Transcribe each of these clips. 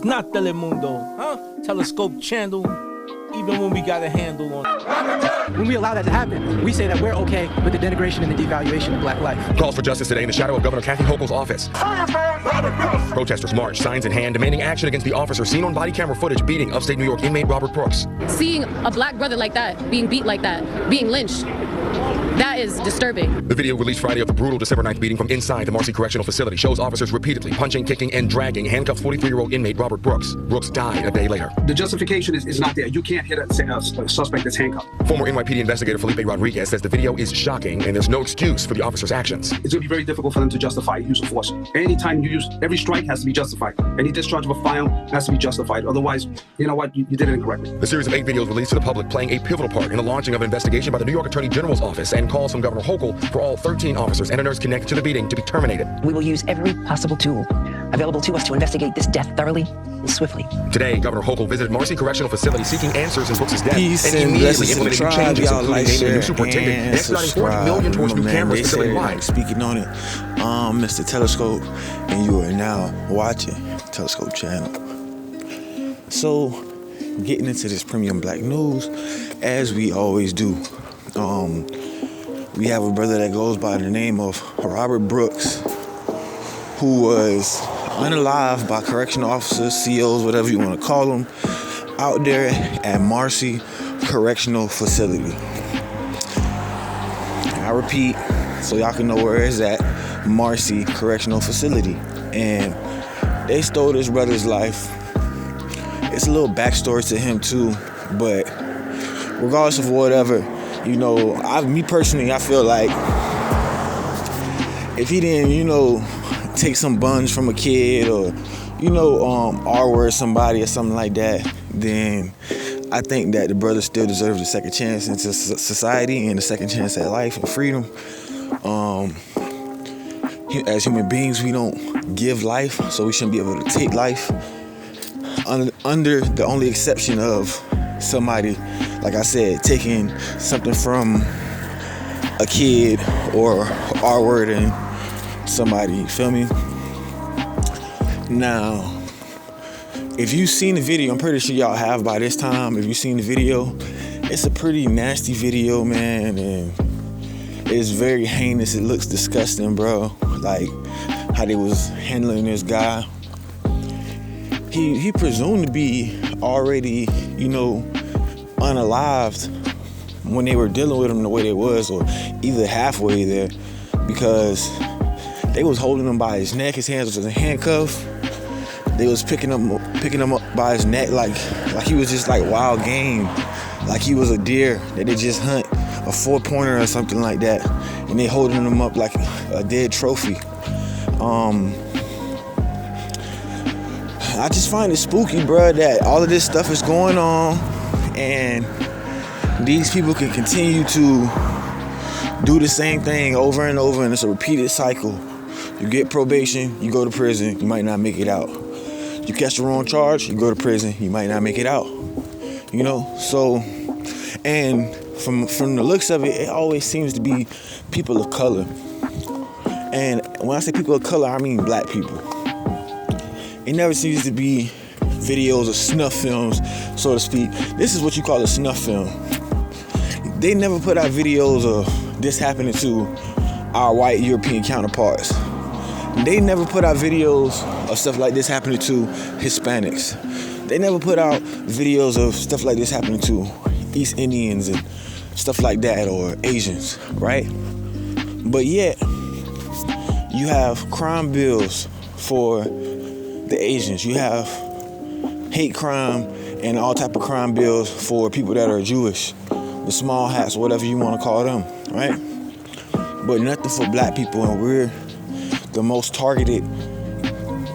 is not Telemundo, huh? Telescope channel, even when we got a handle on it. When we allow that to happen, we say that we're okay with the denigration and the devaluation of black life. Calls for justice today in the shadow of Governor Kathy Hochul's office. Protesters march, signs in hand, demanding action against the officer seen on body camera footage beating upstate New York inmate Robert Brooks. Seeing a black brother like that, being beat like that, being lynched, that is disturbing. The video released Friday of the brutal December 9th beating from inside the Marcy Correctional Facility shows officers repeatedly punching, kicking, and dragging handcuffed 43-year-old inmate Robert Brooks. Brooks died a day later. The justification is not there. You can't hit a suspect that's handcuffed. Former NYPD investigator Felipe Rodriguez says the video is shocking and there's no excuse for the officer's actions. It's going to be very difficult for them to justify use of force. Anytime you use, every strike has to be justified. Any discharge of a firearm has to be justified. Otherwise, you know what, you did it incorrectly. The series of 8 videos released to the public playing a pivotal part in the launching of an investigation by the New York Attorney General's office and calls from Governor Hochul for all 13 officers and a nurse connected to the beating to be terminated. We will use every possible tool available to us to investigate this death thoroughly and swiftly. Today, Governor Hochul visited Marcy Correctional Facility seeking answers in Brooks' death Peace and immediately implementing tribe, changes, y'all, including naming a new superintendent and expediting $40 million towards new cameras facility-wide. Speaking on it, Mr. Telescope, and you are now watching Telescope Channel. So, getting into this premium black news, as we always do. We have a brother that goes by the name of Robert Brooks, who was unalived by correctional officers, COs, whatever you want to call them, out there at Marcy Correctional Facility. I repeat, so y'all can know where it's at, Marcy Correctional Facility. And they stole this brother's life. It's a little backstory to him too, but regardless of whatever, you know, me personally, I feel like if he didn't, you know, take some buns from a kid or, you know, R-word somebody or something like that, then I think that the brother still deserves a second chance into society and a second chance at life and freedom. As human beings, we don't give life, so we shouldn't be able to take life under the only exception of somebody, like I said, taking something from a kid or R-word and somebody, you feel me? Now, if you've seen the video, I'm pretty sure y'all have by this time. If you've seen the video, it's a pretty nasty video, man, and it's very heinous. It looks disgusting, bro. Like how they was handling this guy. He presumed to be already, you know, unalived when they were dealing with him the way they was, or either halfway there, because they was holding him by his neck. His hands was in handcuff. They was picking him up by his neck like he was just like wild game, like he was a deer that they just hunt, a 4-pointer or something like that, and they holding him up like a dead trophy. I just find it spooky, bro, that all of this stuff is going on and these people can continue to do the same thing over and over, and it's a repeated cycle. You get probation, you go to prison, you might not make it out. You catch the wrong charge, you go to prison, you might not make it out. You know, so, and from the looks of it, it always seems to be people of color. And when I say people of color, I mean black people. It never seems to be videos of snuff films, so to speak. This is what you call a snuff film. They never put out videos of this happening to our white European counterparts. They never put out videos of stuff like this happening to Hispanics. They never put out videos of stuff like this happening to East Indians and stuff like that, or Asians, right? But yet, you have crime bills for the Asians. You have hate crime and all type of crime bills for people that are Jewish, the small hats, whatever you want to call them, right? But nothing for black people, and we're the most targeted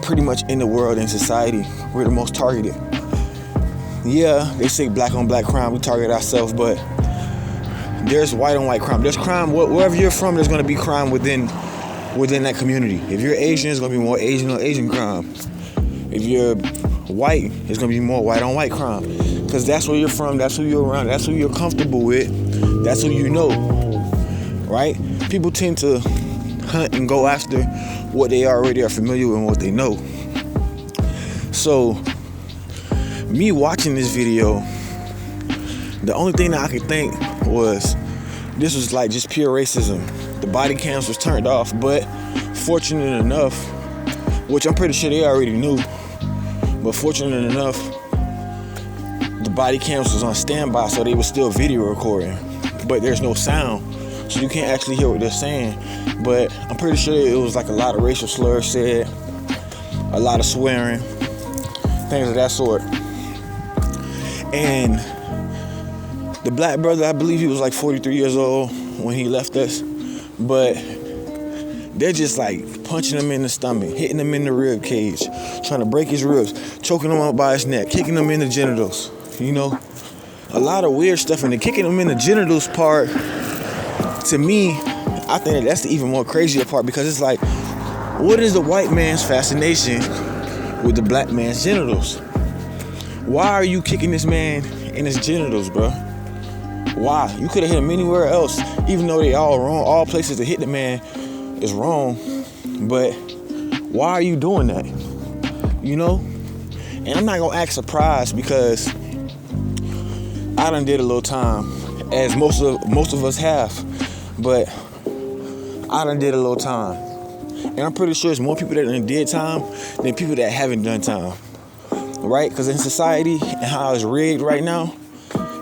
pretty much in the world, in society. We're the most targeted. Yeah, they say black on black crime, we target ourselves, but there's white on white crime. There's crime, wherever you're from, there's gonna be crime within that community. If you're Asian, it's gonna be more Asian on Asian crime. If you're white, it's gonna be more white on white crime. Because that's where you're from, that's who you're around, that's who you're comfortable with, that's who you know, right? People tend to hunt and go after what they already are familiar with and what they know. So Me watching this video, the only thing that I could think was this was like just pure racism. The body cams was turned off, but fortunate enough, which I'm pretty sure they already knew, but fortunate enough, the body cams was on standby, so they were still video recording, but there's no sound, so you can't actually hear what they're saying. But I'm pretty sure it was like a lot of racial slurs said, a lot of swearing, things of that sort. And the black brother, I believe he was like 43 years old when he left us, but they're just like punching him in the stomach, hitting him in the rib cage, trying to break his ribs, choking him up by his neck, kicking him in the genitals, you know, a lot of weird stuff. And the kicking him in the genitals part, to me, I think that's the even more crazier part, because it's like, what is the white man's fascination with the black man's genitals? Why are you kicking this man in his genitals, bro? Why? You could have hit him anywhere else, even though they all wrong. All places to hit the man is wrong, but why are you doing that? You know? And I'm not gonna act surprised, because I done did a little time, as most of us have, but I done did a little time. And I'm pretty sure there's more people that done did time than people that haven't done time. Right? Because in society and how it's rigged right now,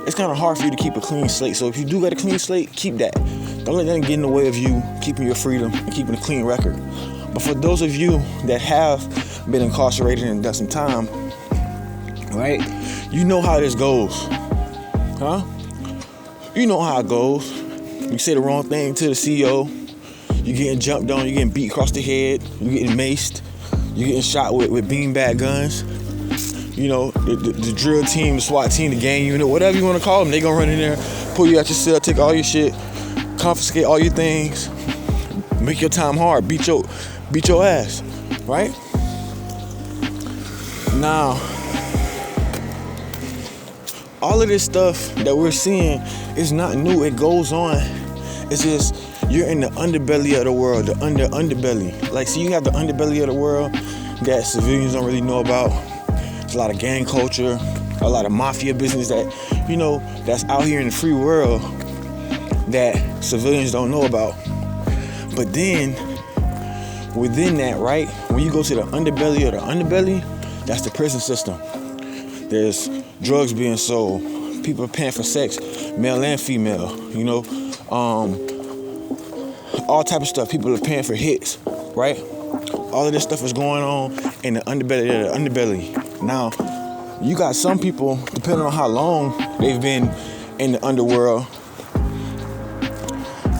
it's kind of hard for you to keep a clean slate. So if you do got a clean slate, keep that. Don't let that get in the way of you keeping your freedom and keeping a clean record. But for those of you that have been incarcerated and done some time, right? You know how this goes. Huh? You know how it goes. You say the wrong thing to the CEO, you're getting jumped on, you're getting beat across the head, you're getting maced, you're getting shot with beanbag guns. You know, the drill team, the SWAT team, the gang unit, whatever you want to call them, they gonna run in there, pull you out your cell, take all your shit, confiscate all your things, make your time hard, beat your ass, right? Now, all of this stuff that we're seeing is not new. It goes on. It's just you're in the underbelly of the world, the underbelly. Like, so you have the underbelly of the world that civilians don't really know about. There's a lot of gang culture, a lot of mafia business that, you know, that's out here in the free world that civilians don't know about. But then, within that, right, when you go to the underbelly of the underbelly, that's the prison system. There's drugs being sold, people are paying for sex, male and female, you know, all type of stuff. People are paying for hits, right? All of this stuff is going on in the underbelly of the underbelly. Now, you got some people, depending on how long they've been in the underworld,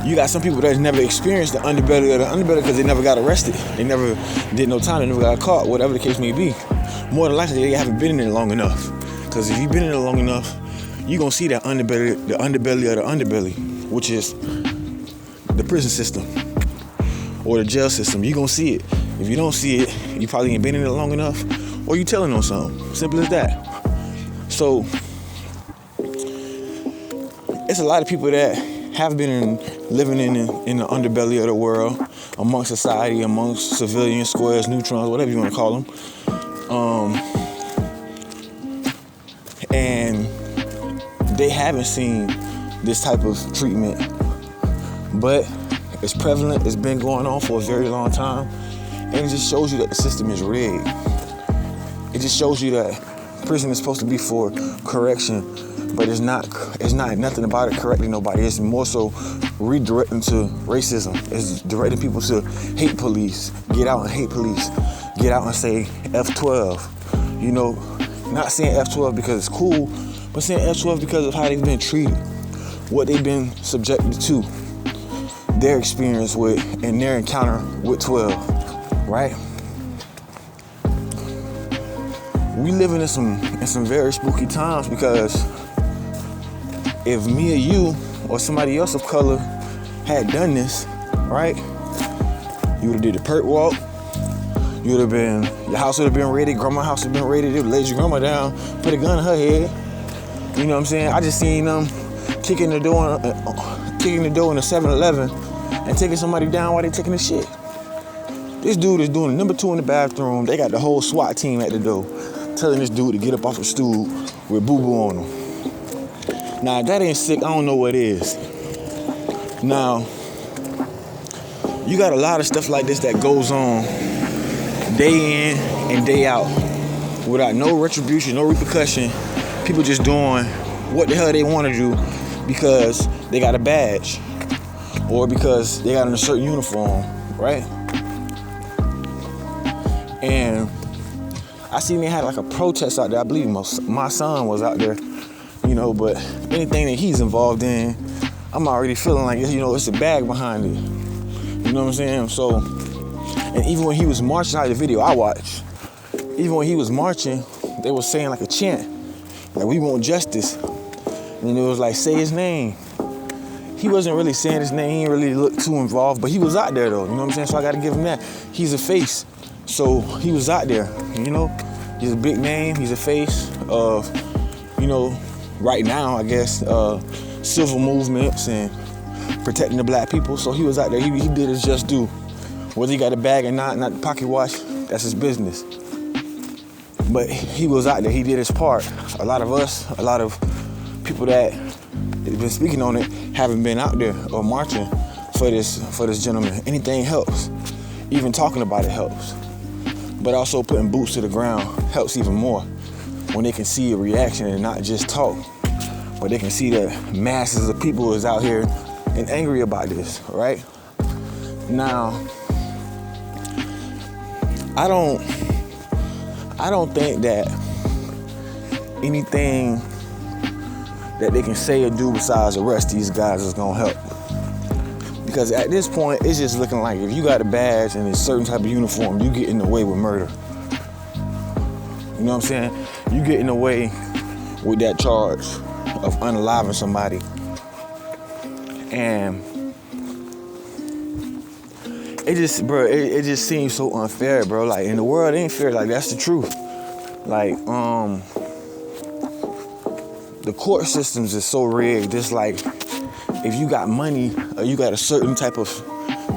you got some people that's never experienced the underbelly of the underbelly because they never got arrested. They never did no time, they never got caught, whatever the case may be. More than likely, they haven't been in it long enough. Because if you've been in it long enough, you're going to see that underbelly, the underbelly of the underbelly, which is the prison system or the jail system. You're going to see it. If you don't see it, you probably ain't been in it long enough, or you telling on something. Simple as that. So, it's a lot of people that have been living in the underbelly of the world, amongst society, amongst civilians, squares, neutrons, whatever you want to call them. And they haven't seen this type of treatment, but it's prevalent. It's been going on for a very long time, and it just shows you that the system is rigged. It just shows you that prison is supposed to be for correction, but it's not. It's not nothing about it correcting nobody. It's more so redirecting to racism. It's directing people to hate police. Get out and hate police. Get out and say F12. You know, not saying F12 because it's cool, but saying F12 because of how they've been treated, what they've been subjected to, their experience with, and their encounter with 12, right? We living in some very spooky times, because if me or you or somebody else of color had done this, right, you would have did the perk walk. You would have been, your house would have been raided, grandma's house would have been raided, they would have laid your grandma down, put a gun in her head. You know what I'm saying? I just seen them kicking the door in the 7-Eleven and taking somebody down while they taking a shit. This dude is doing number 2 in the bathroom. They got the whole SWAT team at the door, telling this dude to get up off the stool with boo-boo on him. Now, if that ain't sick, I don't know what is. Now, you got a lot of stuff like this that goes on day in and day out without no retribution, no repercussion. People just doing what the hell they want to do because they got a badge or because they got a certain uniform, right? And I seen they had like a protest out there. I believe my son was out there, you know, but anything that he's involved in, I'm already feeling like, you know, it's a bag behind it. You know what I'm saying? So, and even when he was marching out of the video I watched, even when he was marching, they were saying like a chant, like, we want justice. And it was like, say his name. He wasn't really saying his name, he didn't really look too involved, but he was out there though, you know what I'm saying? So I gotta give him that. He's a face, so he was out there, you know? He's a big name, he's a face of, you know, right now, I guess, civil movements and protecting the black people. So he was out there, he did his just due. Whether he got a bag or not the pocket watch, that's his business. But he was out there, he did his part. A lot of us, a lot of people that have been speaking on it haven't been out there or marching for this gentleman. Anything helps. Even talking about it helps. But also putting boots to the ground helps even more when they can see a reaction and not just talk. But they can see that masses of people is out here and angry about this, right? Now, I don't think that anything that they can say or do besides arrest these guys is gonna help. Because at this point, it's just looking like if you got a badge and a certain type of uniform, you getting away with murder. You know what I'm saying? You getting away with that charge of unaliving somebody. And it just, bro, it just seems so unfair, bro. Like, in the world, it ain't fair. Like, that's the truth. Like, the court systems is so rigged. It's like, if you got money or you got a certain type of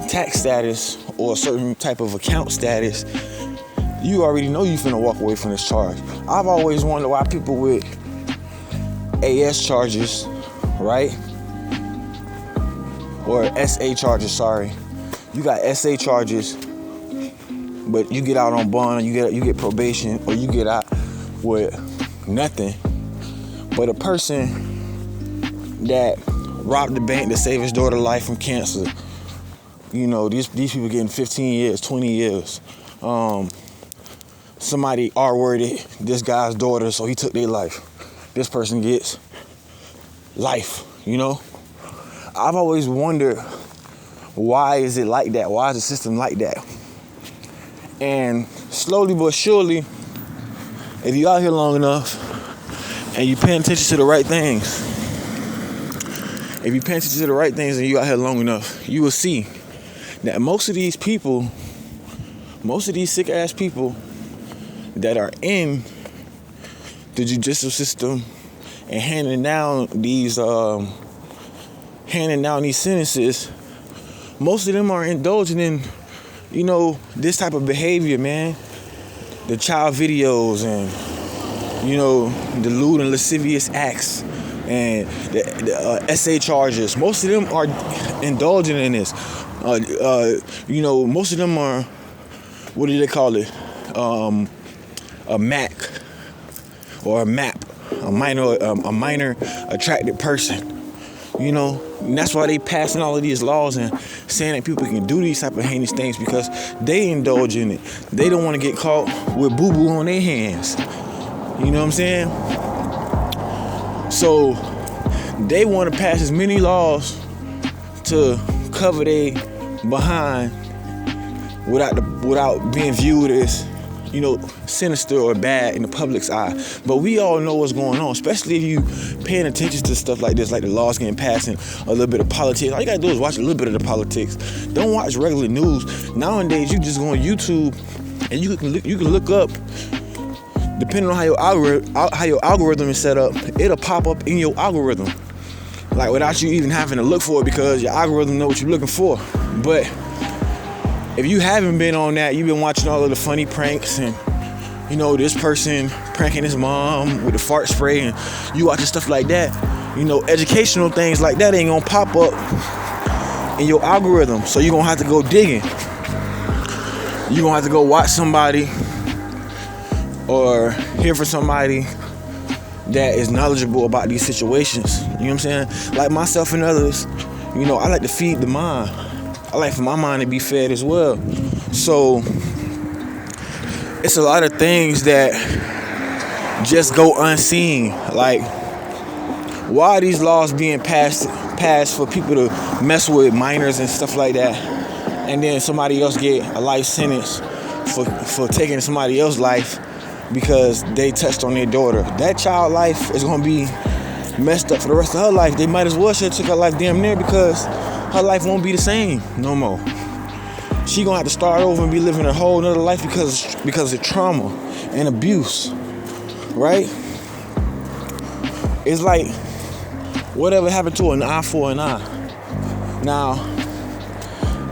tax status or a certain type of account status, you already know you finna walk away from this charge. I've always wondered why people with AS charges, right? Or SA charges, sorry. You got SA charges, but you get out on bond, you get probation, or you get out with nothing. But a person that robbed the bank to save his daughter's life from cancer, you know, these people getting 15 years, 20 years. Somebody R-worded this guy's daughter, so he took their life. This person gets life, you know? I've always wondered, why is it like that? Why is the system like that? And slowly but surely, if you out here long enough and you paying attention to the right things, if you paying attention to the right things and you out here long enough, you will see that most of these people, most of these sick ass people that are in the judicial system and handing down these sentences, most of them are indulging in, you know, this type of behavior, man. The child videos and, you know, the lewd and lascivious acts and the SA charges. Most of them are indulging in this. You know, most of them are, what do they call it? A MAC or a MAP, a minor attracted person. You know, and that's why they passing all of these laws and saying that people can do these type of heinous things, because they indulge in it. They don't want to get caught with boo-boo on their hands. You know what I'm saying? So they want to pass as many laws to cover their behind without being viewed as, you know, sinister or bad in the public's eye. But we all know what's going on, especially if you paying attention to stuff like this, like the laws getting passed and a little bit of politics. All you gotta do is watch a little bit of the politics. Don't watch regular news. Nowadays, you just go on YouTube and you can look up, depending on how your algorithm is set up, it'll pop up in your algorithm, like without you even having to look for it, because your algorithm know what you're looking for. But if you haven't been on that, you've been watching all of the funny pranks and this person pranking his mom with the fart spray, and you watching stuff like that, educational things like that ain't gonna pop up in your algorithm. So you're gonna have to go digging. You're gonna have to go watch somebody or hear from somebody that is knowledgeable about these situations. You know what I'm saying? Like myself and others, I like to feed the mind. I like for my mind to be fed as well. So it's a lot of things that just go unseen. Like, why are these laws being passed for people to mess with minors and stuff like that, and then somebody else get a life sentence for taking somebody else's life because they touched on their daughter? That child life is gonna be messed up for the rest of her life. They might as well should have took her life damn near, because her life won't be the same no more. She gonna have to start over and be living a whole nother life because of trauma and abuse, right? It's like whatever happened to an eye for an eye. Now,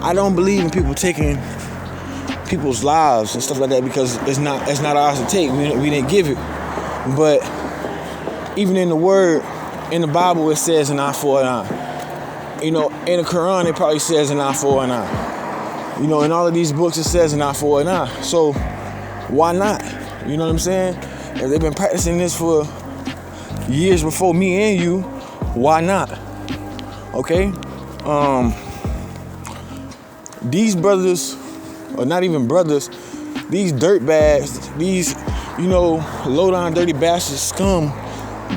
I don't believe in people taking people's lives and stuff like that, because it's not ours to take. We didn't give it. But even in the word, in the Bible, it says an eye for an eye. In the Quran, it probably says an eye for an eye. In all of these books, it says an eye for an eye. So why not? You know what I'm saying? If they've been practicing this for years before me and you, why not? Okay? These brothers, or not even brothers, these dirtbags, these, low down dirty bastards, scum,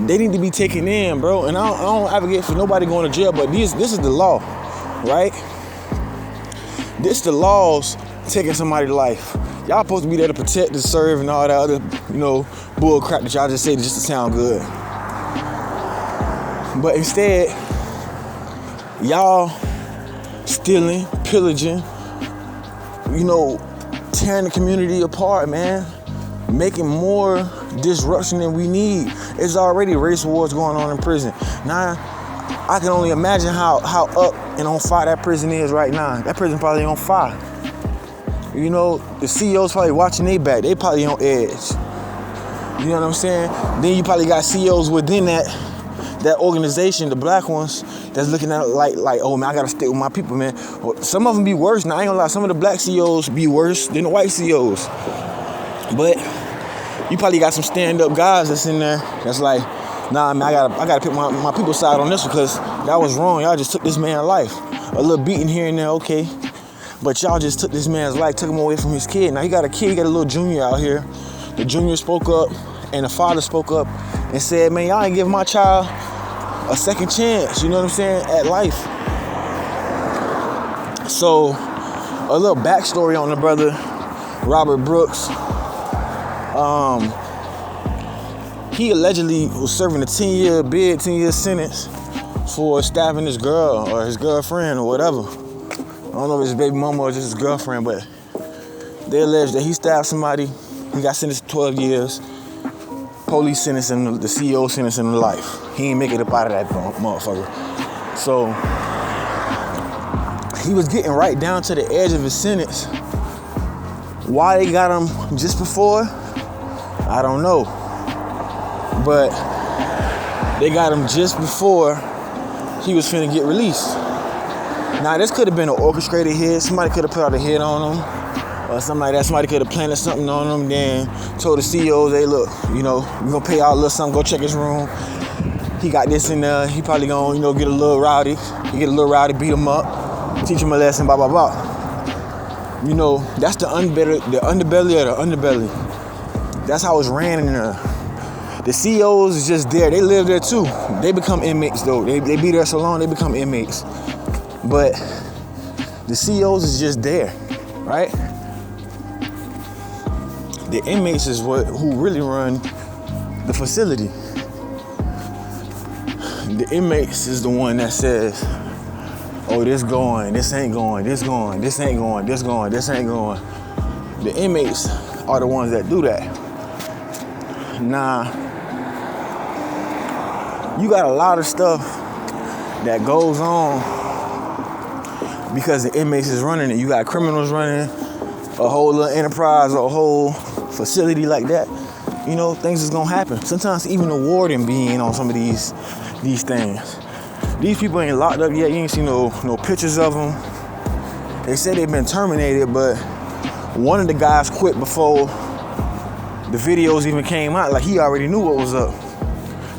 they need to be taken in, bro. And I don't advocate for nobody going to jail, but this is the law, right? This the laws taking somebody's life. Y'all supposed to be there to protect, to serve, and all that other, bull crap that y'all just say just to sound good. But instead, y'all stealing, pillaging, tearing the community apart, man. Making more disruption than we need. There's already race wars going on in prison. Now, I can only imagine how up and on fire that prison is right now. That prison probably on fire. The CEOs probably watching their back. They probably on edge. You know what I'm saying? Then you probably got CEOs within that organization, the black ones, that's looking at it like, oh man, I gotta stick with my people, man. Well, some of them be worse. Now I ain't gonna lie, some of the black CEOs be worse than the white CEOs. But you probably got some stand-up guys that's in there that's like, nah, man, I gotta pick my people's side on this, because that was wrong. Y'all just took this man's life. A little beating here and there, okay. But y'all just took this man's life, took him away from his kid. Now he got a kid, he got a little junior out here. The junior spoke up, and the father spoke up and said, man, y'all ain't giving my child a second chance, you know what I'm saying, at life. So, a little backstory on the brother, Robert Brooks. He allegedly was serving a 10-year sentence for stabbing his girl or his girlfriend or whatever. I don't know if it's his baby mama or just his girlfriend, but they allege that he stabbed somebody. He got sentenced to 12 years. Police sentenced him, the CEO sentenced him to life. He ain't make it up out of that motherfucker. So he was getting right down to the edge of his sentence. Why they got him just before, I don't know. But they got him just before he was finna get released. Now this could have been an orchestrated hit. Somebody could have put out a hit on him or something like that. Somebody could have planted something on him, then told the CEOs, hey look, we're gonna pay y'all a little something, go check his room. He got this in there, he probably gonna, get a little rowdy. He get a little rowdy, beat him up, teach him a lesson, blah, blah, blah. That's the underbelly of the underbelly. That's how it's ran in there. The CEOs is just there. They live there too. They become inmates though. They be there so long, they become inmates. But the CEOs is just there, right? The inmates is who really run the facility. The inmates is the one that says, oh, this going, this ain't going, this going, this ain't going, this going, this ain't going. The inmates are the ones that do that. Nah, you got a lot of stuff that goes on because the inmates is running it. You got criminals running a whole little enterprise or a whole facility like that, you know, things is gonna happen. Sometimes even the warden being on some of these things. These people ain't locked up yet. You ain't seen no pictures of them. They said they've been terminated, but one of the guys quit before the videos even came out. Like, he already knew what was up.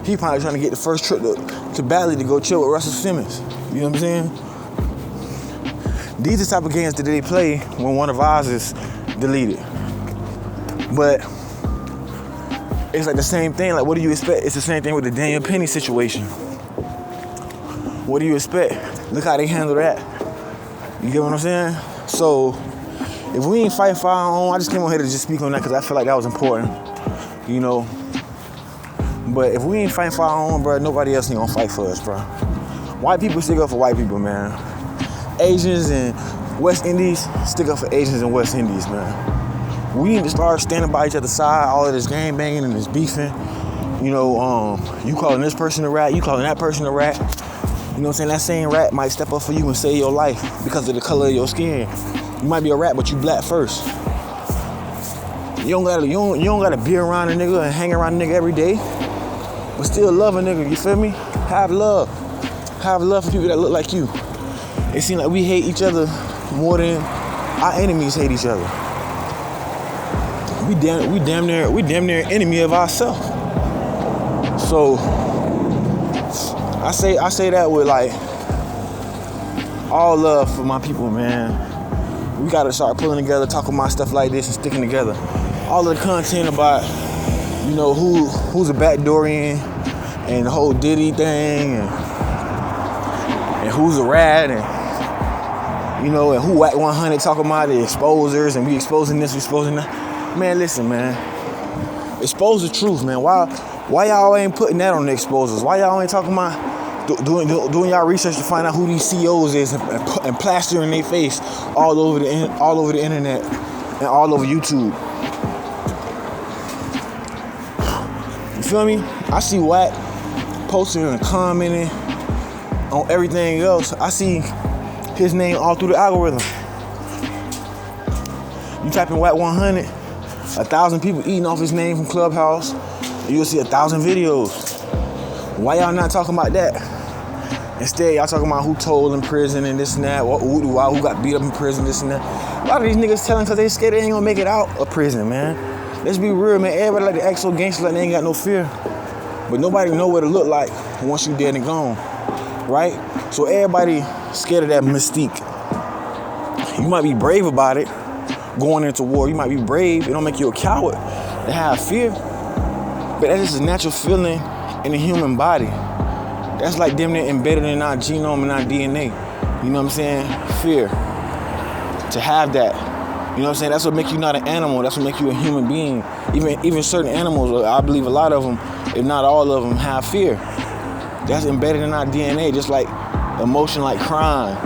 He probably trying to get the first trip to Bali to go chill with Russell Simmons. You know what I'm saying? These are the type of games that they play when one of ours is deleted. But it's like the same thing. Like, what do you expect? It's the same thing with the Daniel Penny situation. What do you expect? Look how they handle that. You get what I'm saying? So, if we ain't fighting for our own, I just came on here to just speak on that because I feel like that was important, you know. But if we ain't fighting for our own, bro, nobody else ain't gonna fight for us, bro. White people stick up for white people, man. Asians and West Indies stick up for Asians and West Indies, man. We need to start standing by each other's side. All of this gang banging and this beefing. You know, you calling this person a rat, you calling that person a rat. You know what I'm saying? That same rat might step up for you and save your life because of the color of your skin. You might be a rat, but you black first. You don't gotta be around a nigga and hang around a nigga every day, but still love a nigga. You feel me? Have love for people that look like you. It seems like we hate each other more than our enemies hate each other. We damn near enemy of ourselves. So I say that with like all love for my people, man. We gotta start pulling together, talking about stuff like this and sticking together. All of the content about, you know, who's a backdoorian and the whole Diddy thing and who's a rat and, you know, and who Wack 100 talking about the exposers and we exposing this, we exposing that. Man, listen, man. Expose the truth, man. Why y'all ain't putting that on the exposers? Why y'all ain't talking about doing y'all research to find out who these CEOs is and plastering their face all over the internet and all over YouTube? You feel me? I see Wack posting and commenting on everything else. I see his name all through the algorithm. You type in Wack 100, 1,000 people eating off his name from Clubhouse. You'll see 1,000 videos. Why y'all not talking about that? Instead, y'all talking about who told in prison and this and that, who got beat up in prison, this and that. A lot of these niggas telling because they scared they ain't gonna make it out of prison, man. Let's be real, man. Everybody like to act so gangster like they ain't got no fear. But nobody know what it look like once you dead and gone, right? So everybody scared of that mystique. You might be brave about it, going into war. You might be brave. It don't make you a coward to have fear. But that's just a natural feeling in the human body. That's like damn near embedded in our genome and our DNA. You know what I'm saying? Fear. To have that. You know what I'm saying? That's what makes you not an animal. That's what makes you a human being. Even certain animals, I believe a lot of them, if not all of them, have fear. That's embedded in our DNA. Just like emotion like crime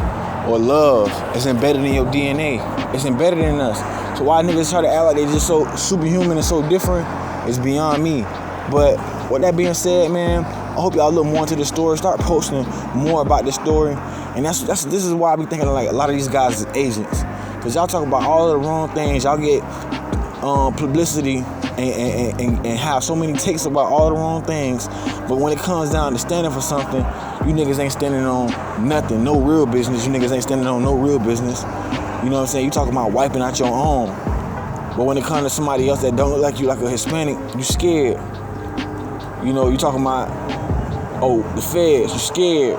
or love is embedded in your DNA. It's embedded in us. So why niggas try to act like they just so superhuman and so different is beyond me. But with that being said, man, I hope y'all look more into the story. Start posting more about this story. And this is why I be thinking like a lot of these guys is agents. Because y'all talk about all of the wrong things. Y'all get publicity and have so many takes about all the wrong things. But when it comes down to standing for something, you niggas ain't standing on nothing. No real business. You niggas ain't standing on no real business. You know what I'm saying? You talking about wiping out your own. But when it comes to somebody else that don't look like you, like a Hispanic, you scared. You know, you talking about, oh, the feds, you scared.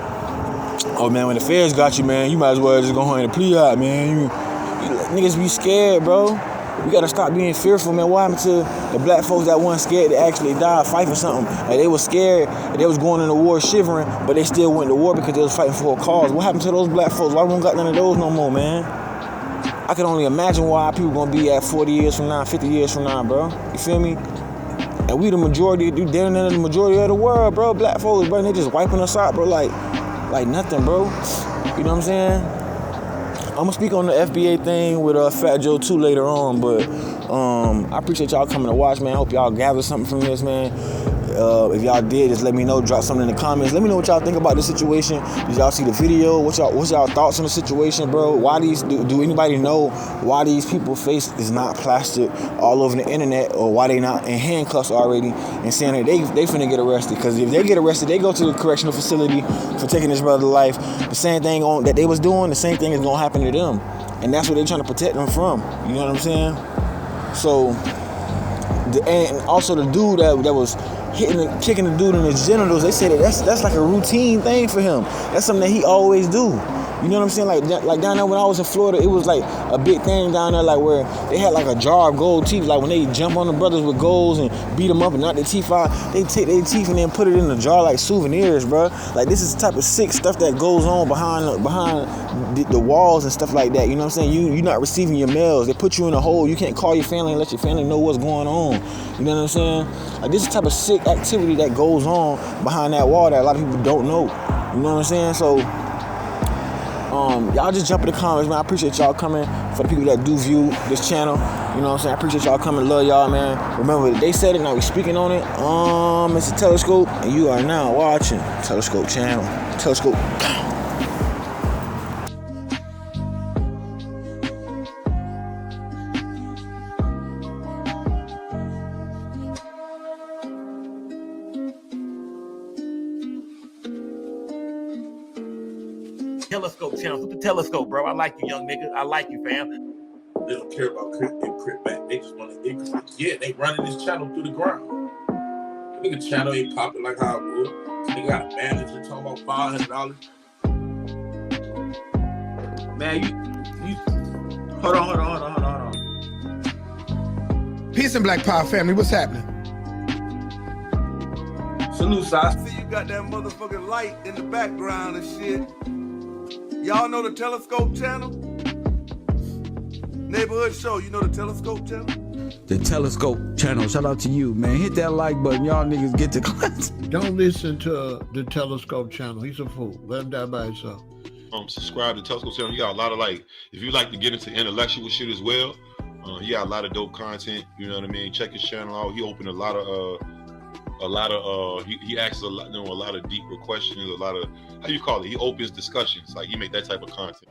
Oh, man, when the feds got you, man, you might as well just go home and plea out, man. You niggas be scared, bro. We gotta stop being fearful, man. What happened to the black folks that weren't scared to actually die, fight for something? Like, they were scared and they was going into war shivering, but they still went to war because they was fighting for a cause. What happened to those black folks? Why we don't got none of those no more, man? I can only imagine why people gonna be at 40 years from now, 50 years from now, bro. You feel me? And we the majority, you damn near the majority of the world, bro. Black folks, bro, and they just wiping us out, bro, like nothing, bro. You know what I'm saying? I'm gonna speak on the FBA thing with Fat Joe too later on, but I appreciate y'all coming to watch, man. I hope y'all gather something from this, man. If y'all did, just let me know. Drop something in the comments. Let me know what y'all think about this situation. Did y'all see the video? What's y'all thoughts on the situation, bro? Why do anybody know why these people's face is not plastered all over the internet, or why they not in handcuffs already and saying that they finna get arrested? Because if they get arrested, they go to the correctional facility for taking this brother's life. The same thing that they was doing, the same thing is gonna happen to them, and that's what they're trying to protect them from. You know what I'm saying? So, and also the dude that was kicking the dude in his genitals, they said that's like a routine thing for him. That's something that he always do. You know what I'm saying? Like down there when I was in Florida, it was like a big thing down there, like where they had like a jar of gold teeth. Like when they jump on the brothers with golds and beat them up and knock their teeth out, they take their teeth and then put it in the jar like souvenirs, bro. Like this is the type of sick stuff that goes on behind the walls and stuff like that. You know what I'm saying? You're not receiving your mails. They put you in a hole. You can't call your family and let your family know what's going on. You know what I'm saying? Like this is the type of sick activity that goes on behind that wall that a lot of people don't know. You know what I'm saying? So y'all just jump in the comments, man. I appreciate y'all coming. For the people that do view this channel, you know what I'm saying? I appreciate y'all coming. Love y'all, man. Remember, they said it, now we speaking on it. It's a Telescope, and you are now watching Telescope channel. Telescope. Telescope channel. Who's the Telescope, bro? I like you, young nigga. I like you, fam. They don't care about Crip and Crip back. They just want to increase. Yeah, they running this channel through the ground. The nigga channel ain't popping like how it would. Nigga got a manager talking about $500. Man, you hold on. Peace and Black Power family. What's happening? Salute, Sauce. See, you got that motherfucking light in the background and shit. Y'all know the Telescope channel? Neighborhood Show, you know the Telescope channel? The Telescope channel. Shout out to you, man. Hit that like button. Y'all niggas get to class. Don't listen to the Telescope channel. He's a fool. Let him die by himself. Subscribe to the Telescope channel. You got a lot of if you like to get into intellectual shit as well, he got a lot of dope content. You know what I mean? Check his channel out. He opened he asks a lot of deeper questions, a lot of, how you call it? He opens discussions. Like he make that type of content.